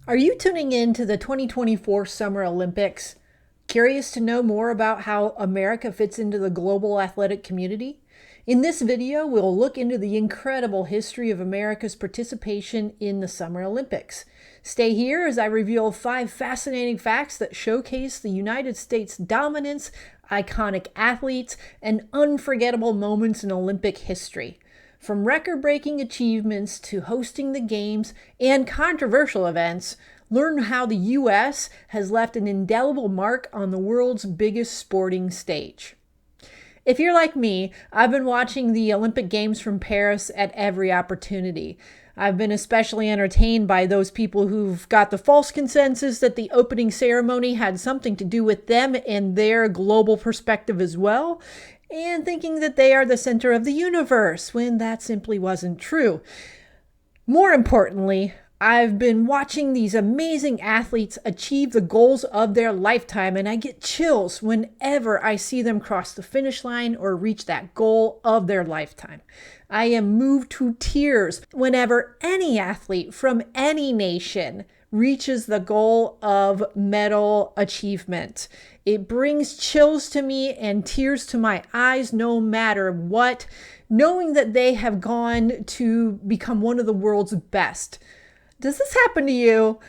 Are you tuning in to the 2024 Summer Olympics? Curious to know more about how America fits into the global athletic community? In this video, we'll look into the incredible history of America's participation in the Summer Olympics. Stay here as I reveal 5 fascinating facts that showcase the United States' dominance, iconic athletes, and unforgettable moments in Olympic history. From record-breaking achievements to hosting the games and controversial events, learn how the U.S. has left an indelible mark on the world's biggest sporting stage. If you're like me, I've been watching the Olympic Games from Paris at every opportunity. I've been especially entertained by those people who've got the false consensus that the opening ceremony had something to do with them and their global perspective as well, and thinking that they are the center of the universe, when that simply wasn't true. More importantly, I've been watching these amazing athletes achieve the goals of their lifetime, and I get chills whenever I see them cross the finish line or reach that goal of their lifetime. I am moved to tears whenever any athlete from any nation reaches the goal of medal achievement. It brings chills to me and tears to my eyes no matter what, knowing that they have gone to become one of the world's best. Does this happen to you?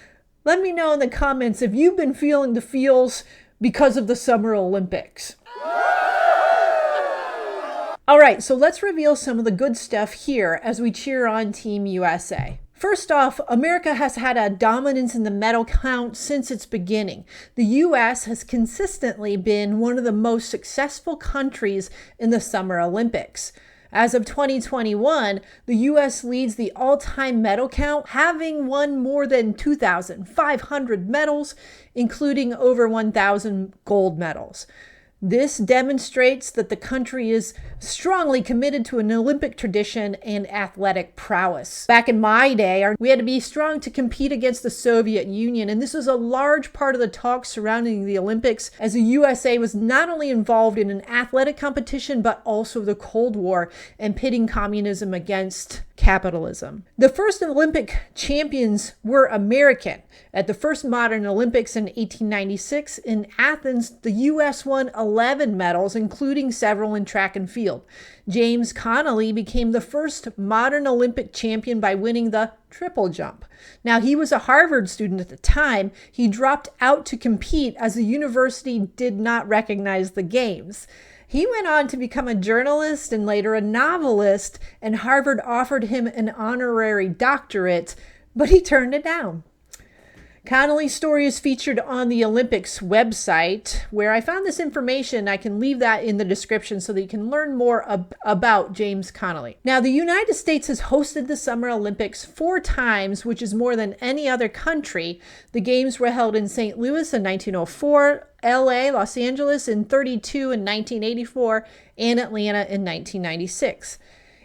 Let me know in the comments if you've been feeling the feels because of the Summer Olympics. All right, so let's reveal some of the good stuff here as we cheer on Team USA. First off, America has had a dominance in the medal count since its beginning. The U.S. has consistently been one of the most successful countries in the Summer Olympics. As of 2021, the U.S. leads the all-time medal count, having won more than 2,500 medals, including over 1,000 gold medals. This demonstrates that the country is strongly committed to an Olympic tradition and athletic prowess. Back in my day, we had to be strong to compete against the Soviet Union, and this was a large part of the talk surrounding the Olympics, as the USA was not only involved in an athletic competition, but also the Cold War and pitting communism against capitalism. The first Olympic champions were American. At the first modern Olympics in 1896 in Athens, the U.S. won 11 medals, including several in track and field. James Connolly became the first modern Olympic champion by winning the triple jump. Now, he was a Harvard student at the time. He dropped out to compete as the university did not recognize the games. He went on to become a journalist and later a novelist, and Harvard offered him an honorary doctorate, but he turned it down. Connolly's story is featured on the Olympics website, where I found this information. I can leave that in the description so that you can learn more about James Connolly. Now, the United States has hosted the Summer Olympics 4 times, which is more than any other country. The games were held in St. Louis in 1904, LA, Los Angeles in 32 and 1984, and Atlanta in 1996.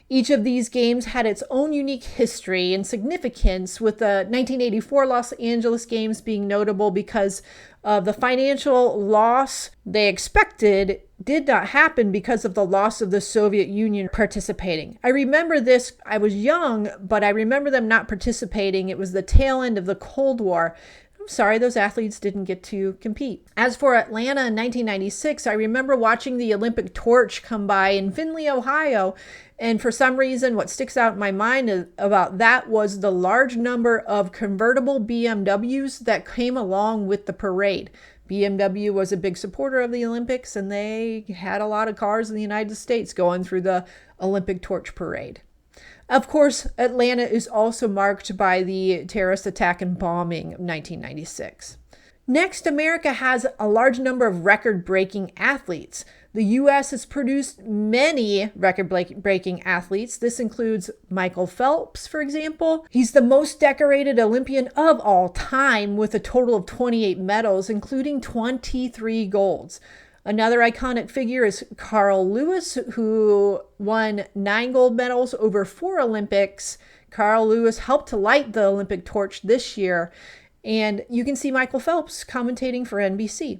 Each of these games had its own unique history and significance, with the 1984 Los Angeles Games being notable because of the financial loss they expected did not happen because of the loss of the Soviet Union participating. I remember this, I was young, but I remember them not participating. It was the tail end of the Cold War. I'm sorry, those athletes didn't get to compete. As for Atlanta in 1996, I remember watching the Olympic torch come by in Findlay, Ohio, and for some reason, what sticks out in my mind about that was the large number of convertible BMWs that came along with the parade. BMW was a big supporter of the Olympics, and they had a lot of cars in the United States going through the Olympic torch parade. Of course, Atlanta is also marked by the terrorist attack and bombing of 1996. Next, America has a large number of record-breaking athletes. The U.S. has produced many record-breaking athletes. This includes Michael Phelps, for example. He's the most decorated Olympian of all time with a total of 28 medals, including 23 golds. Another iconic figure is Carl Lewis, who won 9 gold medals over 4 Olympics. Carl Lewis helped to light the Olympic torch this year, and you can see Michael Phelps commentating for NBC.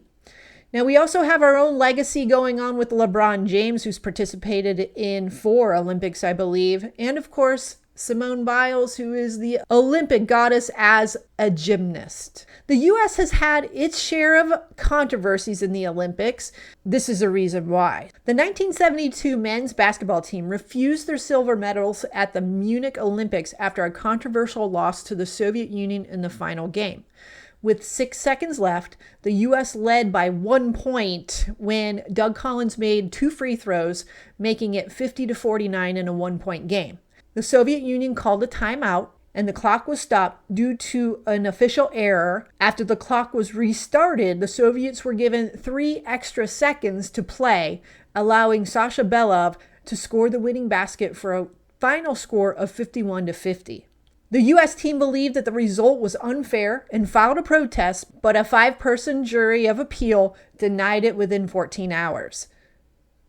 Now, we also have our own legacy going on with LeBron James, who's participated in 4 Olympics, I believe. And of course, Simone Biles, who is the Olympic goddess, as a gymnast. The U.S. has had its share of controversies in the Olympics. This is a reason why. The 1972 men's basketball team refused their silver medals at the Munich Olympics after a controversial loss to the Soviet Union in the final game. With 6 seconds left, the U.S. led by 1 point when Doug Collins made 2 free throws, making it 50-49 in a 1-point game. The Soviet Union called a timeout, and the clock was stopped due to an official error. After the clock was restarted, the Soviets were given 3 extra seconds to play, allowing Sasha Belov to score the winning basket for a final score of 51-50. The U.S. team believed that the result was unfair and filed a protest, but a 5-person jury of appeal denied it within 14 hours.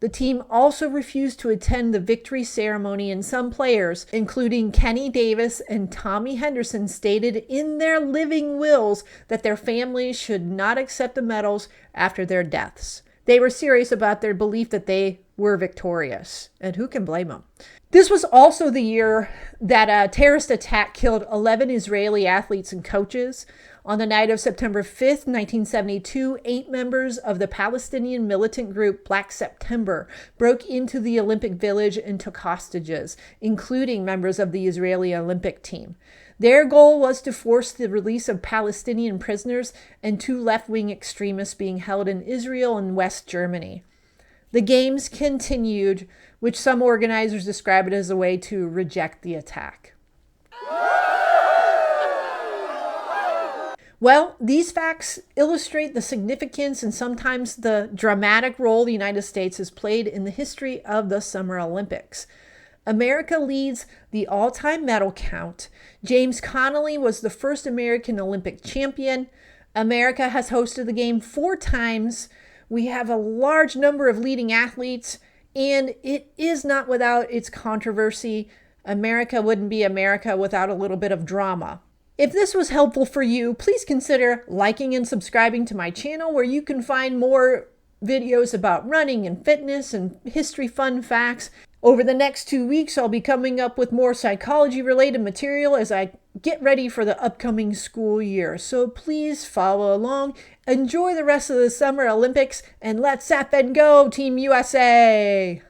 The team also refused to attend the victory ceremony, and some players, including Kenny Davis and Tommy Henderson, stated in their living wills that their families should not accept the medals after their deaths. They were serious about their belief that they were victorious, and who can blame them? This was also the year that a terrorist attack killed 11 Israeli athletes and coaches. On the night of September 5th, 1972, 8 members of the Palestinian militant group Black September broke into the Olympic Village and took hostages, including members of the Israeli Olympic team. Their goal was to force the release of Palestinian prisoners and 2 left-wing extremists being held in Israel and West Germany. The games continued, which some organizers describe it as a way to reject the attack. Well, these facts illustrate the significance and sometimes the dramatic role the United States has played in the history of the Summer Olympics. America leads the all-time medal count. James Connolly was the first American Olympic champion. America has hosted the game 4 times. We have a large number of leading athletes, and it is not without its controversy. America wouldn't be America without a little bit of drama. If this was helpful for you, please consider liking and subscribing to my channel, where you can find more videos about running and fitness and history fun facts. Over the next 2 weeks, I'll be coming up with more psychology-related material as I get ready for the upcoming school year. So please follow along, enjoy the rest of the Summer Olympics, and let's up and go, Team USA!